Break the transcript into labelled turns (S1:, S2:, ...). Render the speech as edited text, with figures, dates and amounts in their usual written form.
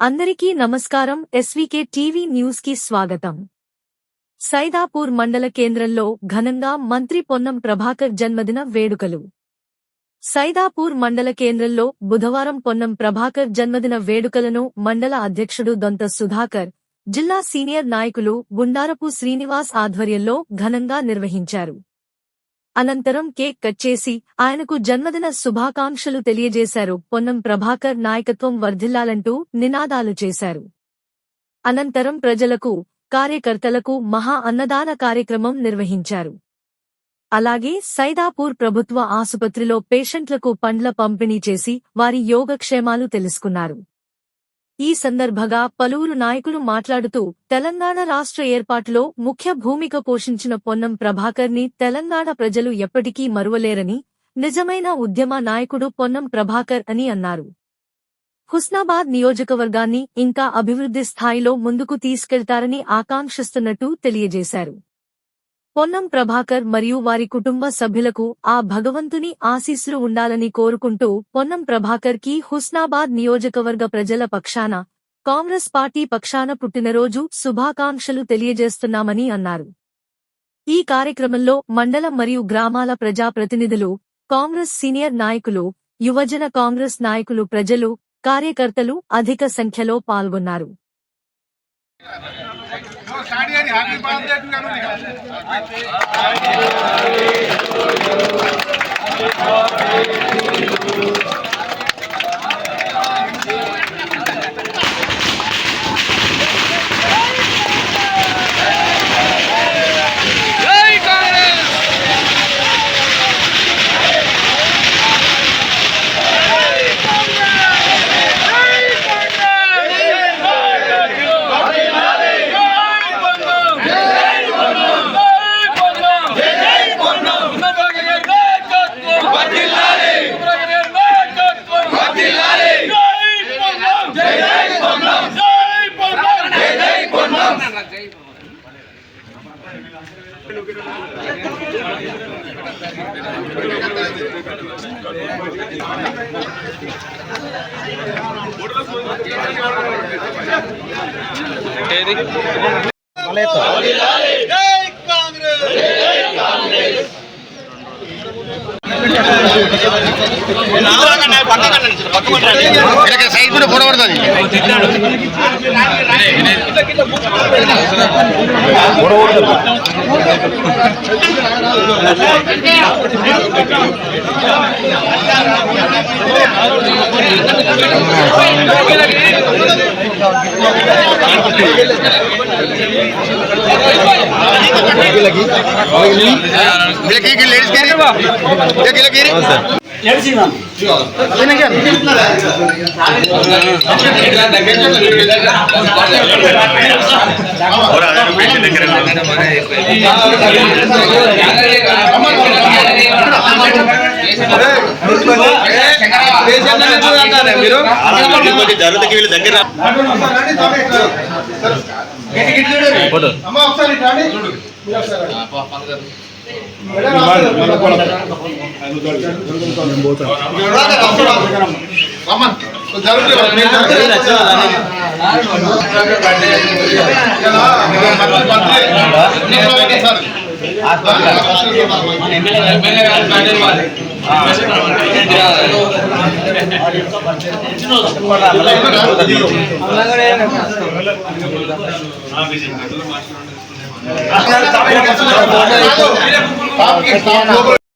S1: అందరికీ నమస్కారం. SVK TV news కి స్వాగతం. సైదాపూర్ మండల కేంద్రంలో ఘనంగా మంత్రి పొన్నం ప్రభాకర్ జన్మదిన వేడుకలు. సైదాపూర్ మండల కేంద్రంలో బుధవారం పొన్నం ప్రభాకర్ జన్మదిన వేడుకలను మండల అధ్యక్షుడు దొంత సుధాకర్, జిల్లా సీనియర్ నాయకులు గుండారపు శ్రీనివాస్ ఆధ్వర్యంలో ఘనంగా నిర్వహించారు. అనంతరం కేక్ కట్ చేసి ఆయనకు జన్మదిన శుభాకాంక్షలు తెలియజేశారు. పొన్నం ప్రభాకర్ నాయకత్వం వర్ధిల్లాలంటూ నినాదాలు చేశారు. అనంతరం ప్రజలకు, కార్యకర్తలకు మహా అన్నదాన కార్యక్రమం నిర్వహించారు. అలాగే సైదాపూర్ ప్రభుత్వ ఆసుపత్రిలో పేషెంట్లకు పండ్ల పంపిణీ చేసి వారి యోగక్షేమాలు తెలుసుకున్నారు. ఈ సందర్భంగా పలువురు నాయకులు మాట్లాడుతూ తెలంగాణ రాష్ట్ర ఏర్పాటులో ముఖ్య భూమిక పోషించిన పొన్నం ప్రభాకర్ ని తెలంగాణ ప్రజలు ఎప్పటికీ మరువలేరని, నిజమైన ఉద్యమ నాయకుడు పొన్నం ప్రభాకర్ అని అన్నారు. హుస్నాబాద్ నియోజకవర్గాన్ని ఇంకా అభివృద్ధి స్థాయిలో ముందుకు తీసుకెళ్తారని ఆకాంక్షిస్తున్నట్టు తెలియజేశారు. పొన్నం ప్రభాకర్ మరియు వారి కుటుంబ సభ్యులకు ఆ భగవంతుని ఆశీస్సులు ఉండాలని కోరుకుంటూ పొన్నం ప్రభాకర్ కి హుస్నాబాద్ నియోజకవర్గ ప్రజల పక్షాన, కాంగ్రెస్ పార్టీ పక్షాన పుట్టినరోజు శుభాకాంక్షలు తెలియజేస్తున్నామని అన్నారు. ఈ కార్యక్రమంలో మండలం మరియు గ్రామాల ప్రజాప్రతినిధులు, కాంగ్రెస్ సీనియర్ నాయకులు, యువజన కాంగ్రెస్ నాయకులు, ప్రజలు, కార్యకర్తలు అధిక సంఖ్యలో పాల్గొన్నారు.